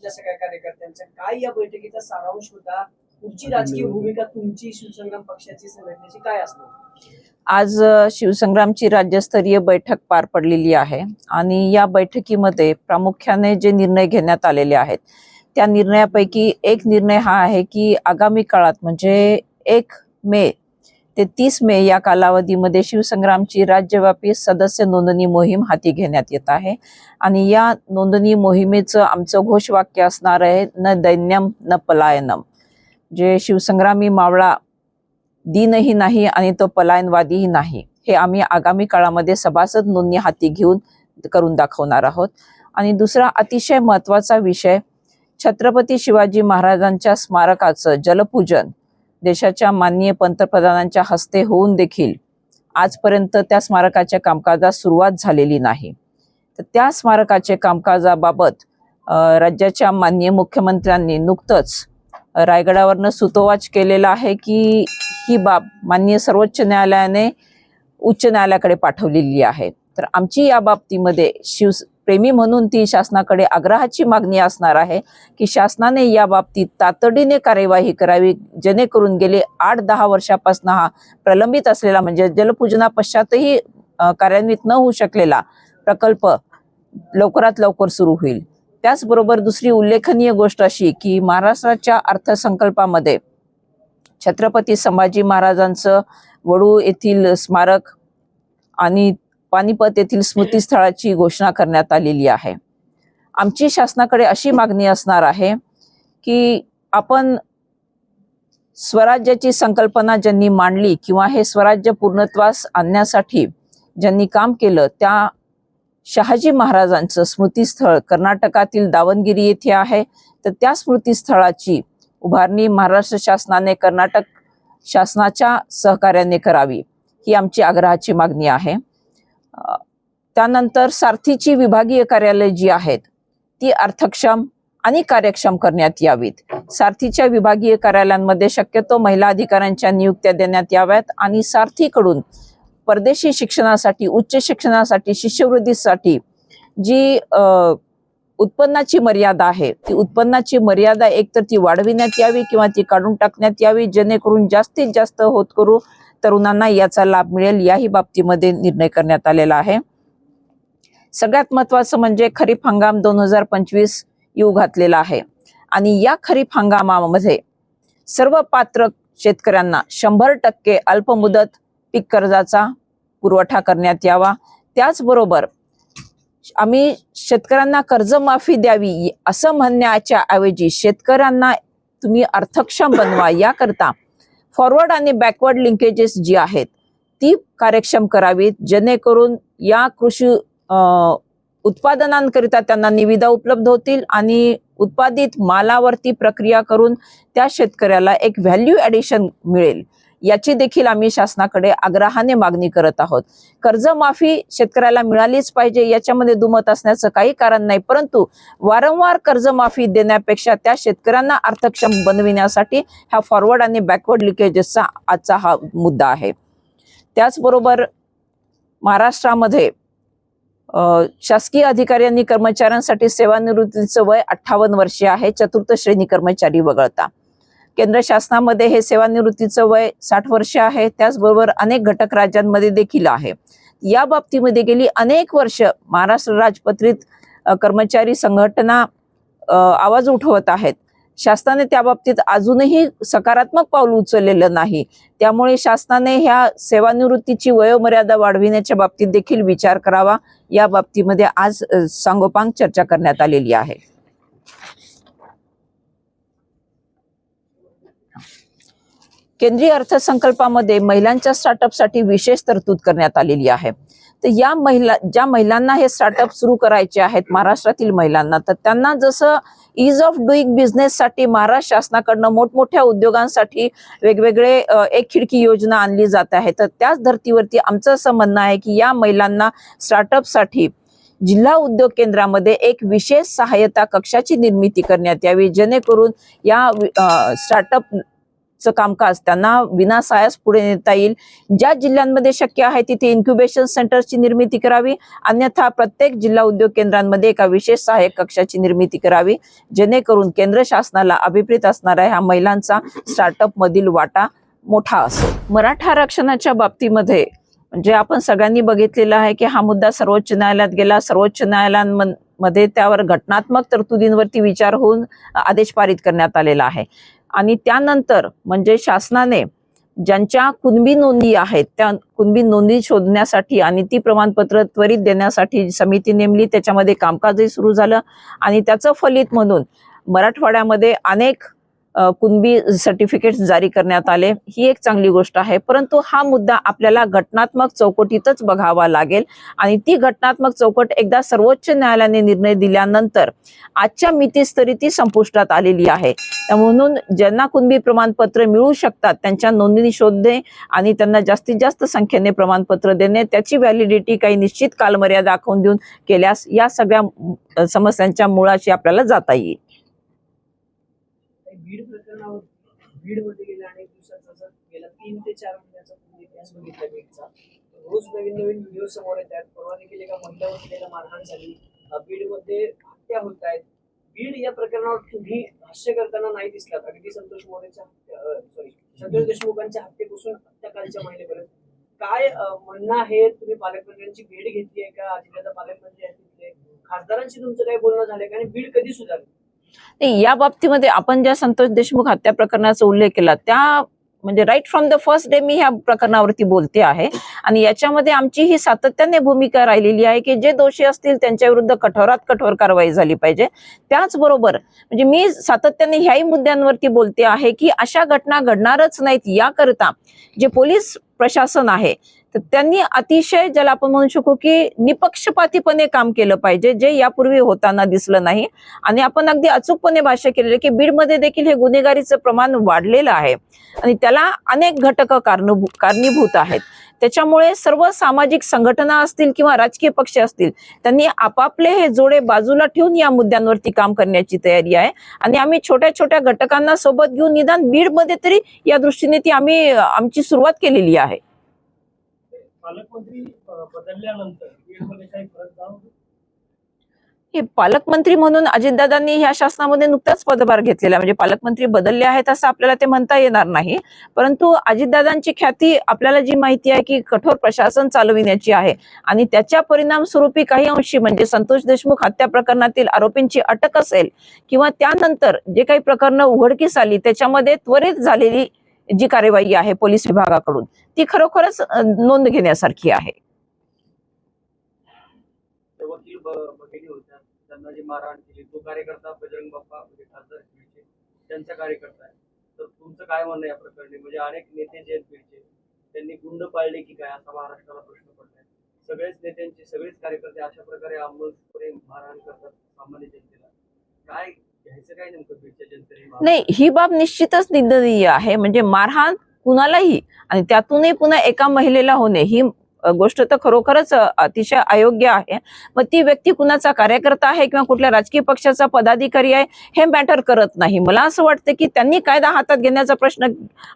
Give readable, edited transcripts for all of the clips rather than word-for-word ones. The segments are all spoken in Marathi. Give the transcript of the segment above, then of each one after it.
इथल्या सगळ्या कार्यकर्त्यांचा काय या बैठकीचा सारांश होता? पुढची राजकीय भूमिका तुमची शिवसंग्राम पक्षाची संघटनेची काय असणार? आज शिवसंग्रामची राज्यस्तरीय बैठक पार पडलेली आहे आणि या बैठकीमध्ये प्रामुख्याने जे निर्णय घेण्यात आलेले आहेत त्या निर्णयापैकी एक निर्णय हा आहे की आगामी काळात म्हणजे 1 मे ते 30 मे या कालावधीमध्ये शिवसंग्रामची राज्यव्यापी सदस्य नोंदणी मोहीम हाती घेण्यात येत आहे आणि या नोंदणी मोहिमेचं आमचं घोषवाक्य असणार आहे न दैन्यम न पलायनम. जे शिवसंग्रामी मावळा दीनही नाही आणि तो पलायनवादीही नाही हे आम्ही आगामी काळामध्ये सभासद नोंदणी हाती घेऊन करून दाखवणार आहोत. आणि दुसरा अतिशय महत्त्वाचा विषय, छत्रपती शिवाजी महाराजांच्या स्मारकाचं जलपूजन देशाच्या माननीय पंतप्रधानांच्या हस्ते होऊन देखील आजपर्यंत त्या स्मारकाच्या कामकाजास सुरुवात झालेली नाही. तर त्या स्मारकाचे कामकाजाबाबत राज्याच्या माननीय मुख्यमंत्र्यांनी नुकतंच रायगडावरनं सुतोवाच केलेला आहे की ही बाब माननीय सर्वोच्च न्यायालयाने उच्च न्यायालयाकडे पाठवलेली आहे. तर आमची या बाबतीमध्ये शिवप्रेमी म्हणून ती शासनाकडे आग्रहाची मागणी असणार आहे की शासनाने या बाबतीत तातडीने कार्यवाही करावी, जेणेकरून गेले 8-10 वर्षापासून हा प्रलंबित असलेला म्हणजे जलपूजना पश्चातही कार्यान्वित न होऊ शकलेला प्रकल्प लवकरात लवकर सुरू होईल. त्याचबरोबर दुसरी उल्लेखनीय गोष्ट अशी की महाराष्ट्राच्या अर्थसंकल्पामध्ये छत्रपती संभाजी महाराजांचं वडू येथील स्मारक आणि पानिपत येथील स्मृतीस्थळाची घोषणा करण्यात आलेली आहे. आमची शासनाकडे अशी मागणी असणार आहे की आपण स्वराज्याची संकल्पना ज्यांनी मांडली किंवा हे स्वराज्य पूर्णत्वास आणण्यासाठी ज्यांनी काम केलं त्या शहाजी महाराजांचं स्मृतीस्थळ कर्नाटकातील दावणगिरी येथे आहे. तर त्या स्मृतीस्थळाची उभारणी महाराष्ट्र शासनाने कर्नाटक शासनाच्या सहकार्याने करावी ही आमची आग्रहाची मागणी आहे. त्यानंतर सारथीची विभागीय कार्यालय जी आहेत ती अर्थक्षम आणि कार्यक्षम करण्यात यावीत. सारथीच्या विभागीय कार्यालयांमध्ये शक्यतो महिला अधिकाऱ्यांच्या नियुक्त्या देण्यात याव्यात आणि सारथीकडून परदेशी शिक्षणासाठी, उच्च शिक्षणासाठी, शिष्यवृत्तीसाठी जी उत्पन्नाची मर्यादा आहे ती उत्पन्नाची मर्यादा एकतर ती वाढविण्यात यावी किंवा ती काढून टाकण्यात यावी, जेणेकरून जास्तीत जास्त होत करू तरुणांना याचा लाभ मिळेल. याही बाबतीमध्ये निर्णय करण्यात आलेला आहे. सगळ्यात महत्त्वाचं म्हणजे खरीप हंगाम 2025 येऊ घातलेला आहे आणि या खरीप हंगामामध्ये सर्व पात्र शेतकऱ्यांना 100% अल्पमुदत पीक कर्जाचा पुरवठा करण्यात यावा. त्याचबरोबर आम्ही शेतकऱ्यांना कर्जमाफी द्यावी असं म्हणण्याच्या ऐवजी शेतकऱ्यांना तुम्ही अर्थक्षम बनवा याकरता फॉरवर्ड आणि बॅकवर्ड लिंकेजेस जी आहेत ती कार्यक्षम करावीत, जेणेकरून या कृषी उत्पादनांकरिता त्यांना निविदा उपलब्ध होतील आणि उत्पादित मालावरती प्रक्रिया करून त्या शेतकऱ्याला एक व्हॅल्यू ॲडिशन मिळेल. याची देखील आम्ही शासनाकडे आग्रहाने मागणी करत आहोत. कर्जमाफी शेतकऱ्याला मिळालीच पाहिजे याच्यामध्ये दुमत असण्याचं काही कारण नाही, परंतु वारंवार कर्जमाफी देण्यापेक्षा त्या शेतकऱ्यांना अर्थक्षम बनविण्यासाठी ह्या फॉरवर्ड आणि बॅकवर्ड लिंकेजेसचा आजचा हा मुद्दा आहे. त्याचबरोबर महाराष्ट्रामध्ये शासकीय अधिकारी आणि कर्मचाऱ्यांसाठी सेवानिवृत्तीचं वय 58 वर्षे आहे, चतुर्थ श्रेणी कर्मचारी वगळता. केंद्र शासनामध्ये हे सेवानिवृत्तीचं वय 60 वर्ष आहे. त्याचबरोबर अनेक घटक राज्यांमध्ये देखील आहे. या बाबतीमध्ये गेली अनेक वर्ष महाराष्ट्र राजपत्रित कर्मचारी संघटना आवाज उठवत आहेत. शासनाने त्या बाबतीत अजूनही सकारात्मक पाऊल उचललेलं नाही. त्यामुळे शासनाने ह्या सेवानिवृत्तीची वयोमर्यादा वाढविण्याच्या बाबतीत देखील विचार करावा. या बाबतीमध्ये आज सांगोपांग चर्चा करण्यात आलेली आहे. केंद्रीय अर्थसंकल्पामध्ये महिलांच्या स्टार्टअपसाठी विशेष तरतूद करण्यात आलेली आहे. तर या ज्या महिलांना हे स्टार्टअप सुरू करायचे आहेत महाराष्ट्रातील महिलांना, तर त्यांना जसं ईज ऑफ डुईंग बिझनेससाठी महाराष्ट्र शासनाकडनं मोठमोठ्या उद्योगांसाठी वेगवेगळे एक खिडकी योजना आणली जात आहे, तर त्याच धर्तीवरती आमचं असं म्हणणं आहे की या महिलांना स्टार्टअपसाठी जिल्हा उद्योग केंद्रामध्ये एक विशेष सहाय्यता कक्षाची निर्मिती करण्यात यावी, जेणेकरून या स्टार्टअप कामकाज त्यांना विनासायास पुढे नेता येईल. ज्या जिल्ह्यांमध्ये शक्य आहे तिथे इन्क्युबेशन सेंटरची निर्मिती करावी, अन्यथा प्रत्येक जिल्हा उद्योग केंद्रांमध्ये एका विशेष सहाय्यक कक्षाची निर्मिती करावी, जेणेकरून केंद्र शासनाला अभिप्रेत असणाऱ्या ह्या महिलांचा स्टार्टअप मधील वाटा मोठा असेल. मराठा आरक्षणाच्या बाबतीमध्ये म्हणजे आपण सगळ्यांनी बघितलेलं आहे की हा मुद्दा सर्वोच्च न्यायालयात गेला. सर्वोच्च न्यायालयांमध्ये त्यावर घटनात्मक तरतुदींवरती विचार होऊन आदेश पारित करण्यात आलेला आहे. आणि त्यानंतर म्हणजे शासनाने ज्यांच्या कुणबी नोंदी आहेत त्या कुणबी नोंदी शोधण्यासाठी आणि ती प्रमाणपत्र त्वरित देण्यासाठी समिती नेमली. त्याच्यामध्ये कामकाजही सुरू झालं आणि त्याचं फलित म्हणून मराठवाड्यामध्ये अनेक कुणबी सर्टिफिकेट जारी करण्यात आले. ही एक चांगली गोष्ट आहे, परंतु हा मुद्दा आपल्याला घटनात्मक चौकटीतच बघावा लागेल आणि ती घटनात्मक चौकट एकदा सर्वोच्च न्यायालयाने निर्णय दिल्यानंतर आजच्या मितीस तरी ती संपुष्टात आलेली आहे. म्हणून ज्यांना कुणबी प्रमाणपत्र मिळू शकतात त्यांच्या नोंदणी शोधणे आणि त्यांना जास्तीत जास्त संख्येने प्रमाणपत्र देणे, त्याची व्हॅलिडिटी काही निश्चित कालमर्यादा दाखवून देऊन केल्यास या सगळ्या समस्यांच्या मुळाशी आपल्याला जाता येईल. बीड प्रकरणावर बीडमध्ये गेल्या अनेक दिवसाचा गेल्या 3 ते 4 महिन्याचा तुम्ही इतिहास बघितला बीडचा. रोज नवीन नवीन व्हिडिओ समोर येतात. परवा देखील एका महिलावर केलेला मारहाण झाली. बीडमध्ये हत्या होत आहेत. बीड या प्रकरणावर तुम्ही भाष्य करताना नाही दिसलात. अगदी संतोष देशमुखांच्या हत्येपासून हत्याकालच्या महिलेपर्यंत काय म्हणणं आहे? तुम्ही पालकमंत्र्यांची भेट घेतली आहे का? अजितदादा पालकमंत्री आहेत तिथले, खासदारांशी तुमचं काही बोलणं झालंय का? आणि बीड कधी सुधारली? नाही, या बाबतीमध्ये आपण ज्या संतोष देशमुख हत्या प्रकरणाचा उल्लेख केला त्या म्हणजे right from the first day मी ह्या प्रकरणावरती बोलते आहे आणि याच्यामध्ये आमची ही सातत्याने भूमिका राहिलेली आहे की जे दोषी असतील त्यांच्या विरुद्ध कठोरात कठोर कारवाई झाली पाहिजे. त्याचबरोबर म्हणजे मी सातत्याने ह्याही मुद्द्यांवरती बोलते आहे की अशा घटना घडणारच नाहीत याकरता जे पोलीस प्रशासन आहे तर त्यांनी अतिशय ज्याला आपण म्हणू शकू की निपक्षपातीपणे काम केलं पाहिजे, जे यापूर्वी होताना दिसलं नाही. आणि आपण अगदी अचूकपणे भाष्य केलेलं की बीडमध्ये देखील हे गुन्हेगारीचं प्रमाण वाढलेलं आहे आणि त्याला अनेक घटक कारणीभूत आहेत. त्याच्यामुळे सर्व सामाजिक संघटना असतील किंवा राजकीय पक्ष असतील त्यांनी आपापले हे जोडे बाजूला ठेवून या मुद्द्यांवरती काम करण्याची तयारी आहे आणि आम्ही छोट्या छोट्या घटकांना सोबत घेऊन निदान बीडमध्ये तरी या दृष्टीने ती आम्ही आमची सुरुवात केलेली आहे. पालकमंत्री बदलल्यानंतर बीडमध्ये काही फरक जाणवतो? हे पालकमंत्री म्हणून अजितदादांनी ह्या शासनामध्ये नुकताच पदभार घेतलेला म्हणजे पालकमंत्री बदलले आहेत असं आपल्याला ते म्हणता येणार नाही. परंतु अजितदादांची ख्याती आपल्याला जी माहिती आहे की कठोर प्रशासन चालविण्याची आहे आणि त्याच्या परिणाम स्वरूपी काही अंशी म्हणजे संतोष देशमुख हत्या प्रकरणातील आरोपींची अटक असेल किंवा त्यानंतर जे काही प्रकरणं उघडकीस आली त्याच्यामध्ये त्वरित झालेली जी कार्यवाही आहे पोलीस विभागाकडून ती खरोखरच नोंद घेण्यासारखी आहे. वकील भगिनी होत्या त्यांना जी मारहाण केली तो कार्यकर्ता बजरंग बाप्पा म्हणजे खासदार बीडचे त्यांचा कार्यकर्ता आहे. तर तुमचं काय म्हणणं या प्रकरणी? म्हणजे अनेक नेते जे आहेत बीडचे त्यांनी गुंड पाळले की काय असा महाराष्ट्राला प्रश्न पडलाय. सगळेच नेत्यांचे सगळेच कार्यकर्ते अशा प्रकारे अंमलपणे मारहाण करतात सामान्य जनतेला. काय घ्यायचं काय नेमकं बीडच्या जनतेने? नाही, ही बाब निश्चितच निंदनीय आहे. म्हणजे मारहाण कुणालाही आणि त्यातूनही पुन्हा एका महिलेला होणे ही गोष्ट तर खरोखरच अतिशय अयोग्य आहे. मग ती व्यक्ती कुणाचा कार्यकर्ता आहे किंवा कुठल्या राजकीय पक्षाचा पदाधिकारी आहे हे मॅटर करत नाही. मला असं वाटतं की त्यांनी कायदा हातात घेण्याचा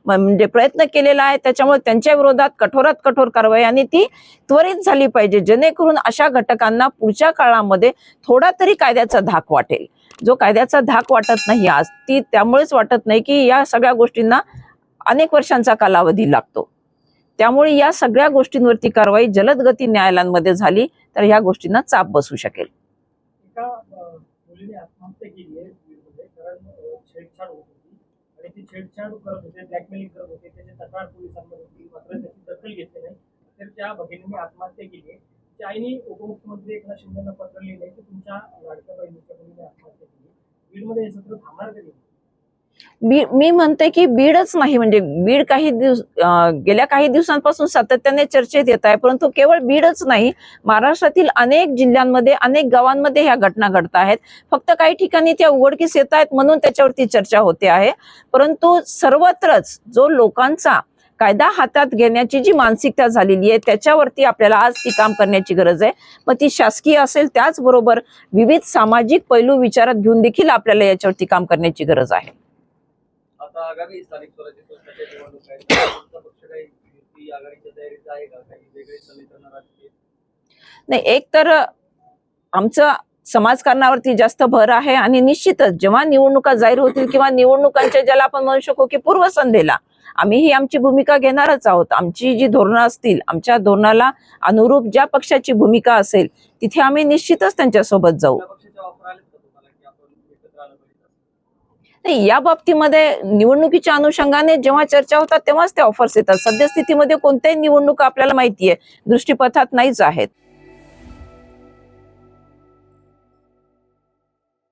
म्हणजे प्रयत्न केलेला आहे. त्याच्यामुळे त्यांच्या विरोधात कठोरात कठोर कारवाई आणि ती त्वरित झाली पाहिजे जेणेकरून अशा घटकांना पुढच्या काळामध्ये थोडा तरी कायद्याचा धाक वाटेल. जो कायद्याचा धाक वाटत नाही आज ती त्यामुळेच वाटत नाही की या सगळ्या गोष्टींना अनेक वर्षांचा कालावधी लागतो. त्यामुळे या सगळ्या गोष्टींवरती कारवाई जलद गती न्यायालयांमध्ये झाली तर ह्या गोष्टींना चाप बसू शकेल. एका मुलीने आत्महत्या केली आहे कारण छेडछाड होत होती आणि ती छेडछाड करत होते, ब्लॅकमेलिंग करत होते. त्याची तक्रार पोलिसांमध्ये होती मात्र त्याची दखल घेतली नाही. तर त्या भगिनीने आत्महत्या केली आहे. त्या आईने उपमुख्यमंत्री एकनाथ शिंदेंना पत्र लिहिले की तुमच्या लाडक्या बहिणीच्या मुलीने आत्महत्या केली. बीडमध्ये हे सत्र थांबणार कधी? मी म्हणते की बीडच नाही म्हणजे बीड गेल्या काही दिवसांपासून सातत्याने चर्चेत येत आहे. परंतु केवळ बीडच नाही, महाराष्ट्रातील अनेक जिल्ह्यांमध्ये अनेक गावांमध्ये ह्या घटना घडत आहेत. फक्त काही ठिकाणी त्या उघडकीस येत आहेत म्हणून त्याच्यावरती चर्चा होते आहे. परंतु सर्वत्रच जो लोकांचा कायदा हातात घेण्याची जी मानसिकता झालेली आहे त्याच्यावरती आपल्याला आज ती काम करण्याची गरज आहे. मग ती शासकीय असेल त्याचबरोबर विविध सामाजिक पैलू विचारात घेऊन देखील आपल्याला याच्यावरती काम करण्याची गरज आहे. आता आगामी स्थानिक स्वराज्य संस्थांच्या निवडणूक आहेत तर तुमचा पक्ष काही युती आघाडीच्या तयारीत आहे का? काही वेगळे समीकरण राजकीय? नाही, एक तर आमचं समाजकारणावरती जास्त भर आहे आणि निश्चितच जेव्हा निवडणुका जाहीर होतील किंवा निवडणुकांच्या ज्याला आपण म्हणू शकू की पूर्वसंध्येला आम्ही ही आमची भूमिका घेणारच आहोत. आमची जी धोरणं असतील, आमच्या धोरणाला अनुरूप ज्या पक्षाची भूमिका असेल तिथे आम्ही निश्चितच त्यांच्यासोबत जाऊ. त्या पक्षाचे ऑफर आलेत का तुम्हाला की आपण एकत्र आलं पाहिजे? नाही, या बाबतीमध्ये निवडणुकीच्या अनुषंगाने जेव्हा चर्चा होतात तेव्हाच ते ऑफर्स येतात. सद्यस्थितीमध्ये कोणत्याही निवडणुका आपल्याला माहितीये दृष्टीपथात नाहीच आहेत.